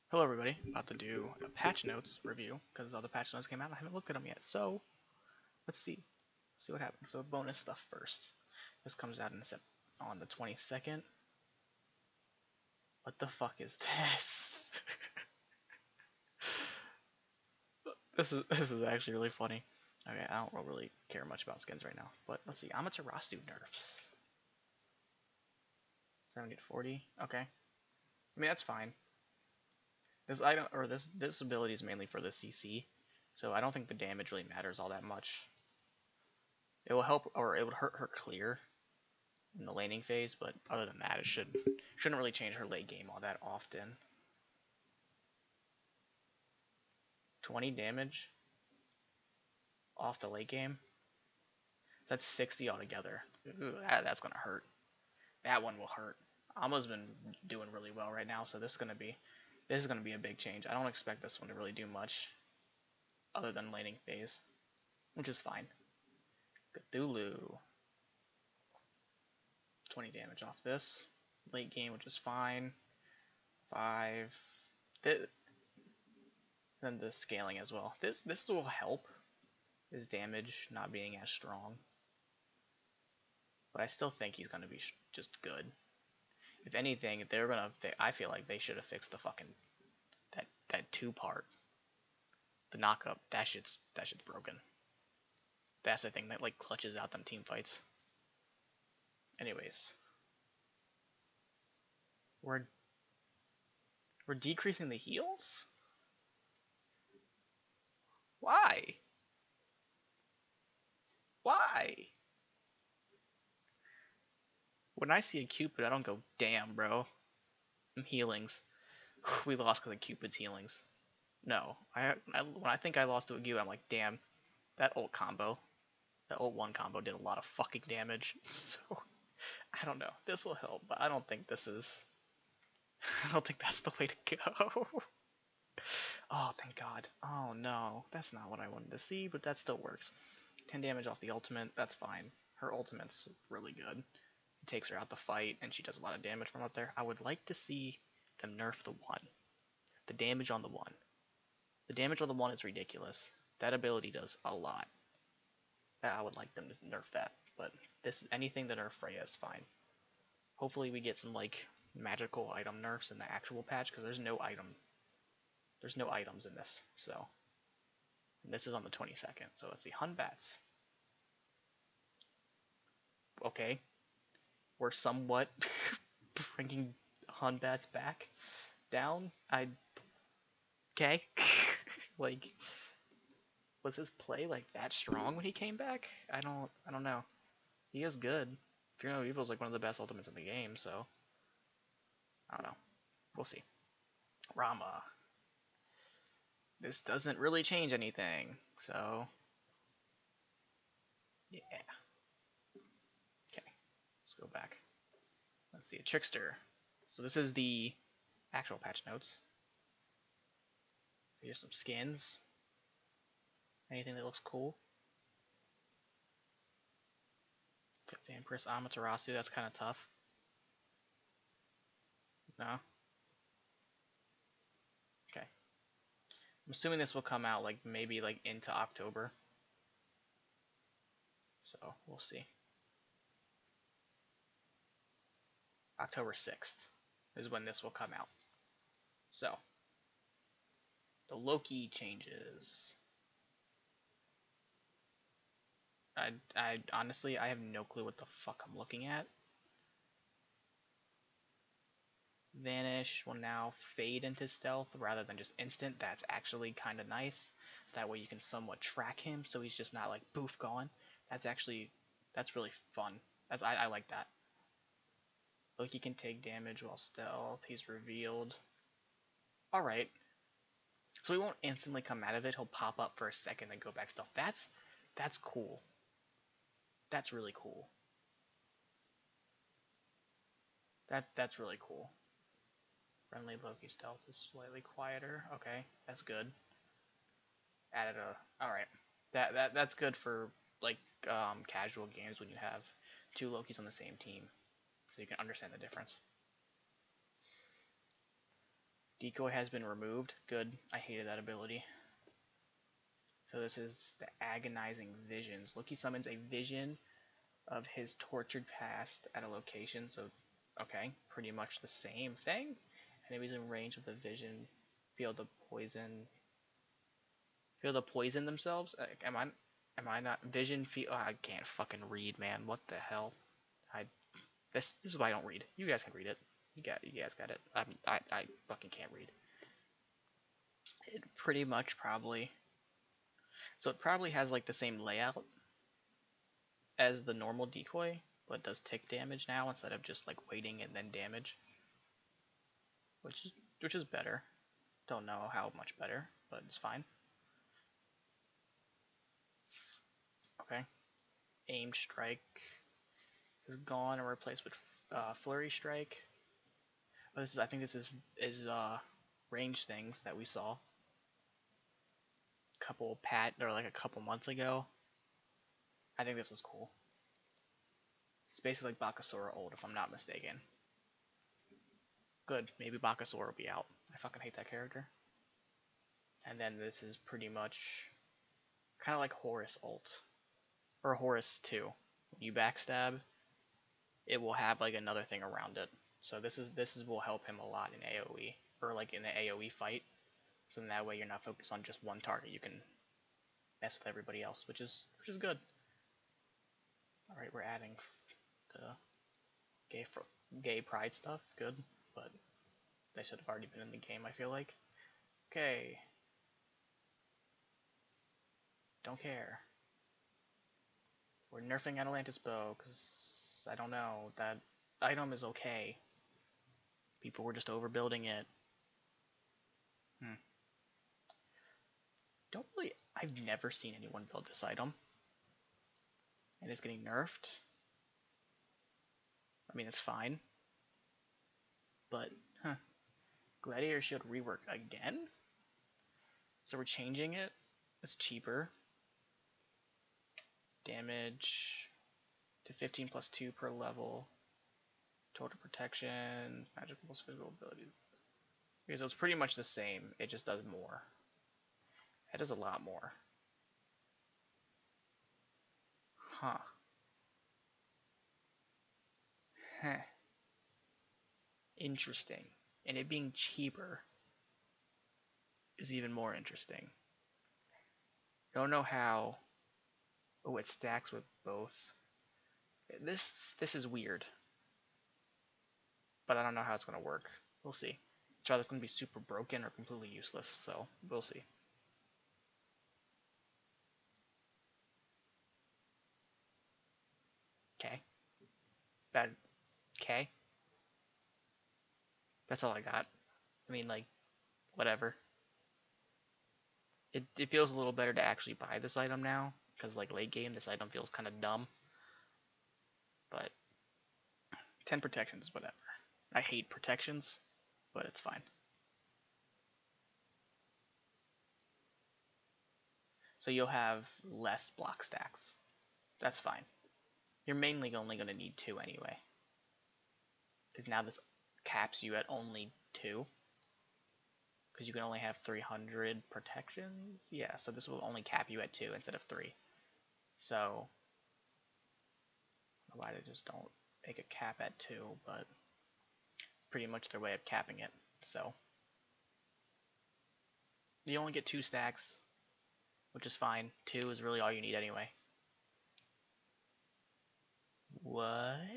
Hello everybody, about to do a patch notes review because all the patch notes came out and I haven't looked at them yet. So let's see what happens. So bonus stuff first. This comes out on the 22nd. What the fuck is this? this is actually really funny. Okay, I don't really care much about skins right now, but let's see. Amaterasu nerfs. 70 to 40. Okay, I mean that's fine. This item or this ability is mainly for the CC, so I don't think the damage really matters all that much. It will help, or it would hurt her clear in the laning phase, but other than that, it shouldn't really change her late game all that often. 20 damage off the late game. That's 60 altogether. Ooh, that's gonna hurt. That one will hurt. Alma's been doing really well right now, so this is gonna be a big change. I don't expect this one to really do much other than laning phase, which is fine. Cthulhu. 20 damage off this. Late game, which is fine. 5. Then the scaling as well. This will help his damage not being as strong, but I still think he's gonna be just good. If anything, I feel like they should have fixed the fucking that 2 part, the knockup. That shit's broken. That's the thing that like clutches out them team fights. Anyways, we're decreasing the heals. Why? Why? When I see a Cupid, I don't go, damn, bro. I'm healings. We lost because of Cupid's healings. No, when I think I lost to a Gu, I'm like, damn, that ult combo, that ult 1 combo did a lot of fucking damage. So, I don't know. This will help, but I don't think this is. I don't think that's the way to go. Oh, thank God. Oh, no. That's not what I wanted to see, but that still works. 10 damage off the ultimate, that's fine. Her ultimate's really good. It takes her out the fight, and she does a lot of damage from up there. I would like to see them nerf the 1. The damage on the 1. The damage on the 1 is ridiculous. That ability does a lot. I would like them to nerf that, but anything to nerf Freya is fine. Hopefully we get some like magical item nerfs in the actual patch, because there's no items in this. So, and this is on the 22nd. So let's see, Hunbats. Okay, we're somewhat bringing Hunbats back down. Okay. Like, was his play like that strong when he came back? I don't know. He is good. Fear No Evil is like one of the best ultimates in the game, so I don't know. We'll see. Rama. This doesn't really change anything, so yeah. Okay, let's go back. Let's see, a Trickster. So this is the actual patch notes. Here's some skins. Anything that looks cool. Empress Amaterasu, that's kind of tough. No? Okay. I'm assuming this will come out like maybe like into October. So we'll see. October 6th is when this will come out. So the Loki changes. I honestly I have no clue what the fuck I'm looking at. Vanish will now fade into stealth rather than just instant. That's actually kind of nice. So that way you can somewhat track him, so he's just not like poof gone. That's really fun. I like that. Loki can take damage while stealth. He's revealed. All right. So he won't instantly come out of it. He'll pop up for a second and go back stealth. That's cool. That's really cool. That's really cool. Friendly Loki stealth is slightly quieter. Okay, that's good. Added a. All right. That's good for like casual games when you have 2 Lokis on the same team, so you can understand the difference. Decoy has been removed. Good. I hated that ability. So this is the Agonizing Visions. Loki summons a vision of his tortured past at a location. So, okay, pretty much the same thing. Enemies in range of the vision feel the poison. Feel the poison themselves. Am I? Am I not? Vision feel. Oh, I can't fucking read, man. What the hell? I. This is why I don't read. You guys can read it. You guys got it. I fucking can't read. It pretty much probably. So it probably has like the same layout as the normal decoy, but does tick damage now instead of just like waiting and then damage, which is better. Don't know how much better, but it's fine. Okay. Aimed strike is gone and replaced with flurry strike. Oh, I think this is range things that we saw a couple months ago. I think this was cool. It's basically like Bakasura old, if I'm not mistaken. Good, maybe Bakasura will be out. I fucking hate that character. And then this is pretty much kind of like Horus ult, or Horus 2. When you backstab, it will have like another thing around it. So this will help him a lot in AoE, or like in the AoE fight. So then that way you're not focused on just one target. You can mess with everybody else, which is good. All right, we're adding the gay pride stuff. Good, but they should have already been in the game, I feel like. Okay. Don't care. We're nerfing Atalantis Bow, because I don't know, that item is okay. People were just overbuilding it. I've never seen anyone build this item. And it's getting nerfed. I mean, it's fine. But, Gladiator Shield rework again? So we're changing it. It's cheaper. Damage to 15 plus 2 per level. Total protection, magical plus physical abilities. Okay, so it's pretty much the same. It just does more. It does a lot more. Huh. Interesting. And it being cheaper is even more interesting. Don't know how. Oh, it stacks with both. This is weird. But I don't know how it's gonna work. We'll see. It's either gonna be super broken or completely useless, so we'll see. Okay. Bad. Okay. That's all I got. I mean, like, whatever. It feels a little better to actually buy this item now, because like late game, this item feels kind of dumb. But 10 protections, whatever. I hate protections, but it's fine. So you'll have less block stacks. That's fine. You're mainly only going to need 2 anyway. Because now this caps you at only 2. Because you can only have 300 protections. Yeah, so this will only cap you at 2 instead of 3. So, why they just don't make a cap at 2, but pretty much their way of capping it. So, you only get 2 stacks, which is fine. 2 is really all you need anyway. What?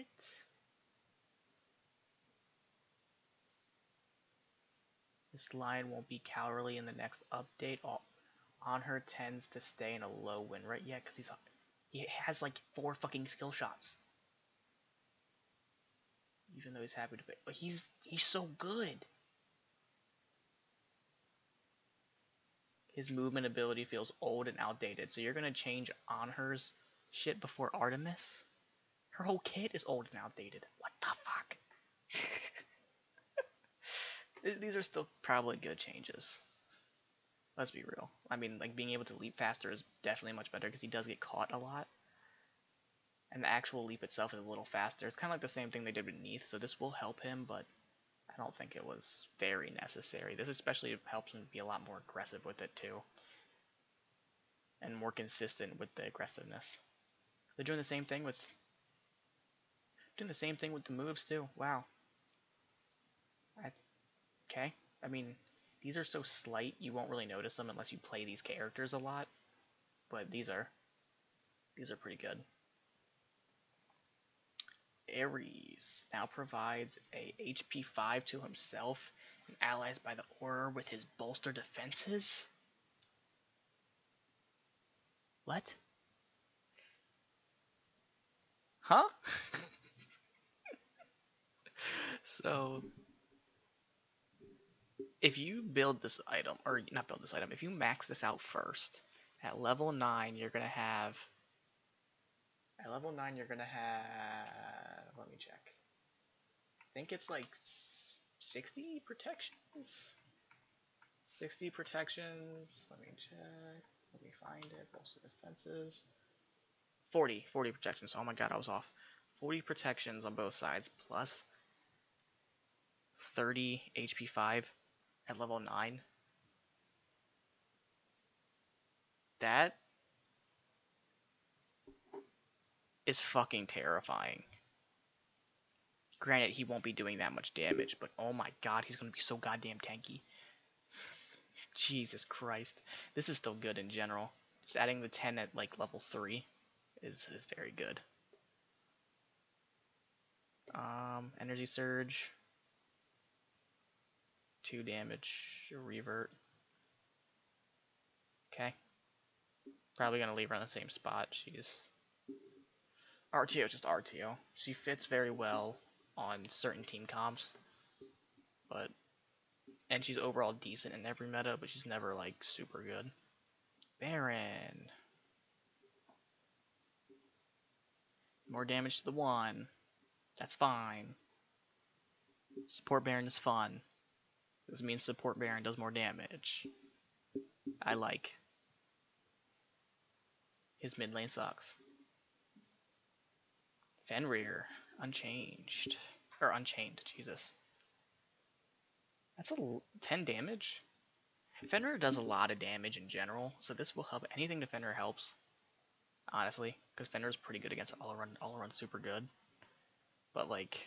This line won't be cowardly in the next update. On her tends to stay in a low win rate. Yeah, because he has like 4 fucking skill shots. Even though he's happy to pay. But he's so good. His movement ability feels old and outdated. So you're going to change Anher's shit before Artemis? Her whole kit is old and outdated. What the fuck? These are still probably good changes. Let's be real. I mean, like, being able to leap faster is definitely much better because he does get caught a lot. And the actual leap itself is a little faster. It's kind of like the same thing they did with Neath, so this will help him, but I I don't think it was very necessary. This especially helps him be a lot more aggressive with it too, and more consistent with the aggressiveness. They're doing the same thing with the moves too. Wow. Okay. I mean, these are so slight you won't really notice them unless you play these characters a lot. But these are pretty good. Ares now provides a HP 5 to himself and allies by the aura with his bolster defenses. What? Huh? So, if you build this item, or not build this item, if you max this out first, at level 9 you're going to have, let me check. I think it's like 60 protections? 60 protections, let me check, let me find it, bolster defenses. 40 protections, oh my god, I was off. 40 protections on both sides, plus 30 HP 5 at level 9. That is fucking terrifying. Granted, he won't be doing that much damage, but oh my god, he's gonna be so goddamn tanky. Jesus Christ. This is still good in general. Just adding the 10 at like level 3 is very good. Energy Surge. 2 damage, revert. Okay. Probably gonna leave her on the same spot. She's RTO, just RTO. She fits very well on certain team comps, and she's overall decent in every meta, but she's never like super good. Baron. More damage to the 1. That's fine. Support Baron is fun. This means support Baron does more damage. I like. His mid lane sucks. Fenrir, unchanged. Or unchained, Jesus. That's 10 damage? Fenrir does a lot of damage in general, so this will help. Anything to Fenrir helps, honestly, because Fenrir's pretty good against all around super good. But like,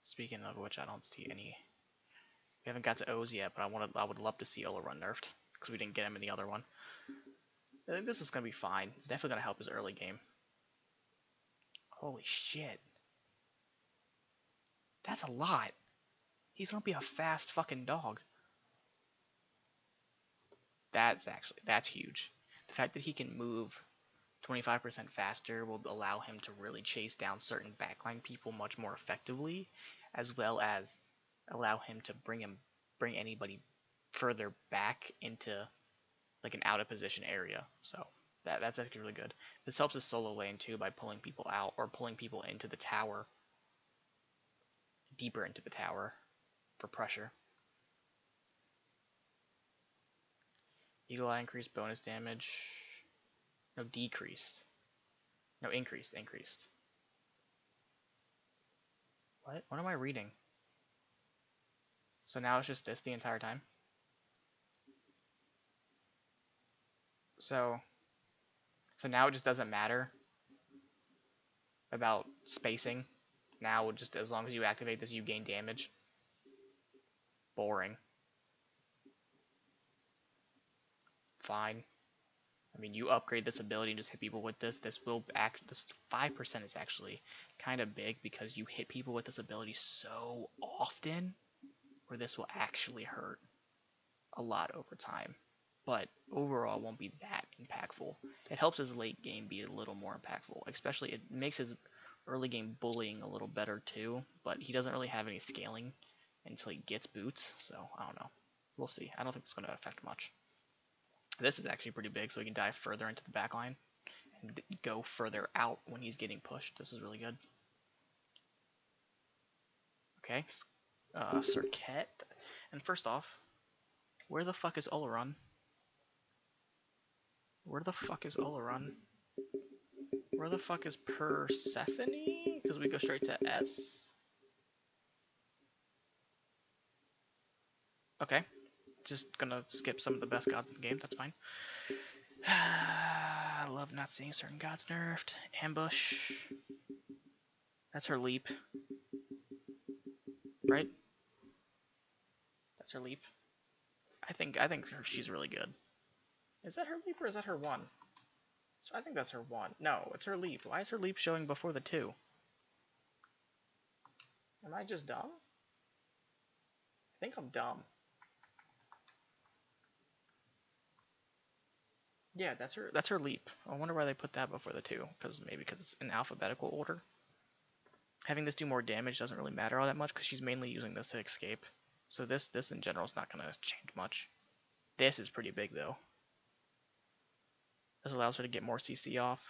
speaking of which, I don't see any. We haven't got to O's yet, but I would love to see Olorun nerfed, because we didn't get him in the other one. I think this is gonna be fine. It's definitely gonna help his early game. Holy shit. That's a lot. He's gonna be a fast fucking dog. That's huge. The fact that he can move 25% faster will allow him to really chase down certain backline people much more effectively, as well as allow him to bring anybody further back into like an out of position area. So that's actually really good. This helps his solo lane too by pulling people out or pulling people into the tower, deeper into the tower for pressure. Eagle Eye increased bonus damage. No, decreased. No, increased. What am I reading? So now it's just this the entire time? So now it just doesn't matter about spacing. Now, just as long as you activate this, you gain damage. Boring. Fine. I mean, you upgrade this ability and just hit people with this. This 5% is actually kind of big because you hit people with this ability so often, where this will actually hurt a lot over time. But overall, it won't be that impactful. It helps his late game be a little more impactful. Especially, it makes his early game bullying a little better too. But he doesn't really have any scaling until he gets boots. So, I don't know. We'll see. I don't think it's going to affect much. This is actually pretty big, so he can dive further into the backline and go further out when he's getting pushed. This is really good. Okay, Circuit. And first off, where the fuck is Olorun? Where the fuck is Olorun? Where the fuck is Persephone? Because we go straight to S. Okay, just gonna skip some of the best gods in the game. That's fine. I love not seeing certain gods nerfed. Ambush. That's her leap, right? That's her leap. I think she's really good. Is that her leap or is that her one? So I think that's her one. No, it's her leap. Why is her leap showing before the two? Am I just dumb? I think I'm dumb. Yeah, that's her leap. I wonder why they put that before the two. Maybe because it's in alphabetical order. Having this do more damage doesn't really matter all that much because she's mainly using this to escape. So this in general is not gonna change much. This is pretty big though. This allows her to get more CC off.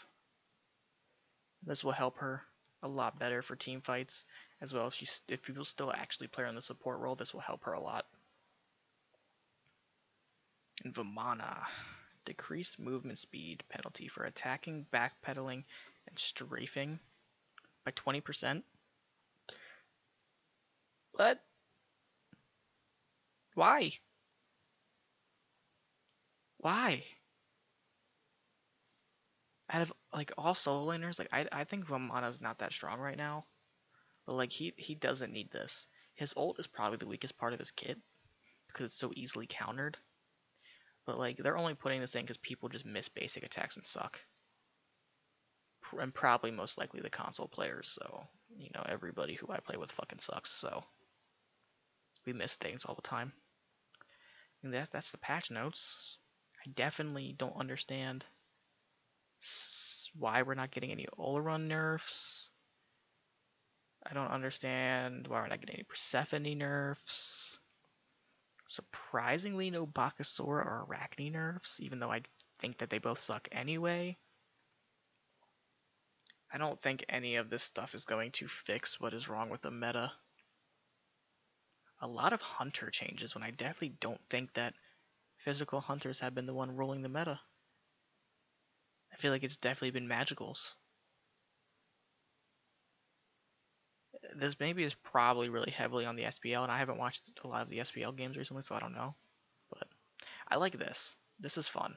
This will help her a lot better for team fights, as well if people still actually play her in the support role, this will help her a lot. And Vamana, decreased movement speed penalty for attacking, backpedaling, and strafing by 20%. What? Why? Why? Out of like all solo laners, like I think Vamana's not that strong right now. But like he doesn't need this. His ult is probably the weakest part of his kit because it's so easily countered. But like they're only putting this in because people just miss basic attacks and suck. And probably most likely the console players. So you know everybody who I play with fucking sucks. So we miss things all the time. And that's the patch notes. I definitely don't understand why we're not getting any Oleron nerfs. I don't understand why we're not getting any Persephone nerfs. Surprisingly, no Bakasura or Arachne nerfs, even though I think that they both suck anyway. I don't think any of this stuff is going to fix what is wrong with the meta. A lot of hunter changes when I definitely don't think that physical hunters have been the one ruling the meta. I feel like it's definitely been magicals. This maybe is probably really heavily on the SPL, and I haven't watched a lot of the SPL games recently, so I don't know. But I like this. This is fun.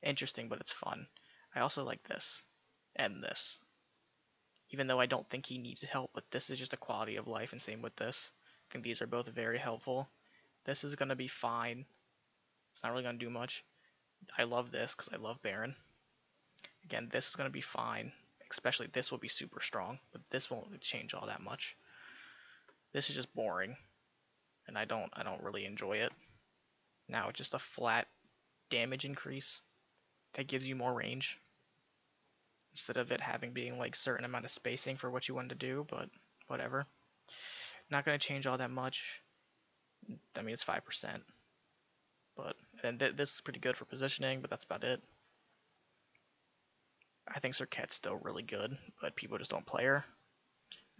Interesting, but it's fun. I also like this. And this. Even though I don't think he needed help, but this is just a quality of life, and same with this. I think these are both very helpful. This is going to be fine. It's not really going to do much. I love this because I love Baron. Again, this is going to be fine. Especially this will be super strong, but this won't change all that much. This is just boring, and I don't really enjoy it. Now it's just a flat damage increase that gives you more range instead of it being like certain amount of spacing for what you want to do, but whatever. Not going to change all that much. I mean, it's 5%. But and this is pretty good for positioning, but that's about it. I think Serket's still really good, but people just don't play her.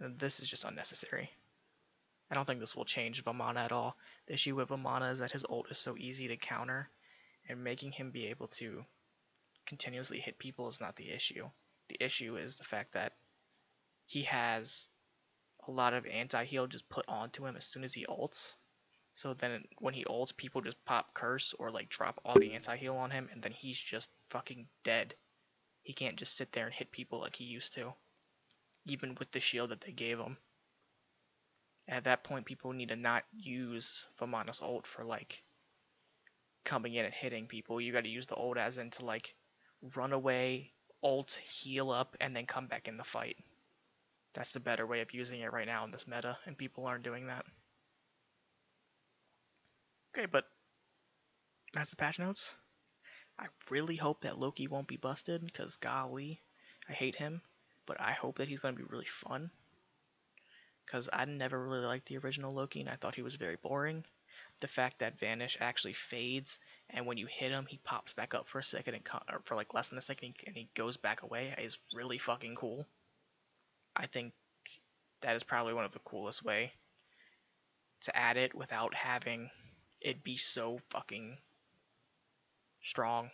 And this is just unnecessary. I don't think this will change Vamana at all. The issue with Vamana is that his ult is so easy to counter, and making him be able to continuously hit people is not the issue. The issue is the fact that he has a lot of anti-heal just put onto him as soon as he ults. So then when he ults, people just pop curse or like drop all the anti-heal on him, and then he's just fucking dead. He can't just sit there and hit people like he used to, even with the shield that they gave him. And at that point, people need to not use Vamana's ult for like coming in and hitting people. You got to use the ult as in to like run away, ult, heal up, and then come back in the fight. That's the better way of using it right now in this meta, and people aren't doing that. Okay, but that's the patch notes. I really hope that Loki won't be busted, because golly, I hate him. But I hope that he's going to be really fun, because I never really liked the original Loki, and I thought he was very boring. The fact that Vanish actually fades, and when you hit him, he pops back up for a second, or for like less than a second, and he goes back away, is really fucking cool. I think that is probably one of the coolest way to add it without having it be so fucking strong.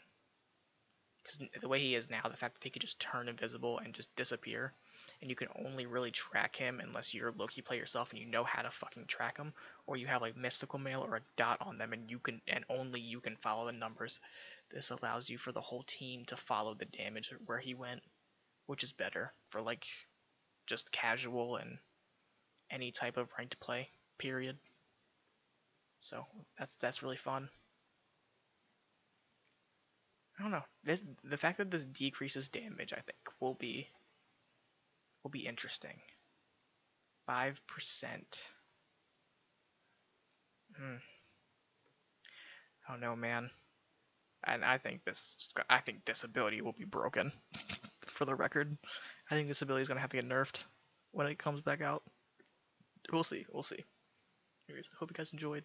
Because the way he is now, the fact that he could just turn invisible and just disappear, and you can only really track him unless you're a Loki player yourself and you know how to fucking track him, or you have like mystical mail or a dot on them, and only you can follow the numbers. This allows you for the whole team to follow the damage where he went, which is better for like just casual and any type of ranked play. Period. So that's really fun. I don't know. The fact that this decreases damage, I think, will be interesting. 5%. Hmm. I don't know, man. And I think this ability will be broken. For the record, I think this ability is gonna have to get nerfed when it comes back out. We'll see. We'll see. Anyways, I hope you guys enjoyed.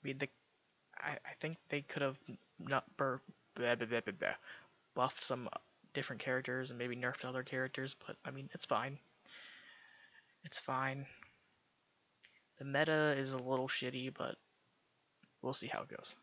I mean, I think they could have not buffed some different characters and maybe nerfed other characters, but I mean, it's fine. It's fine. The meta is a little shitty, but we'll see how it goes.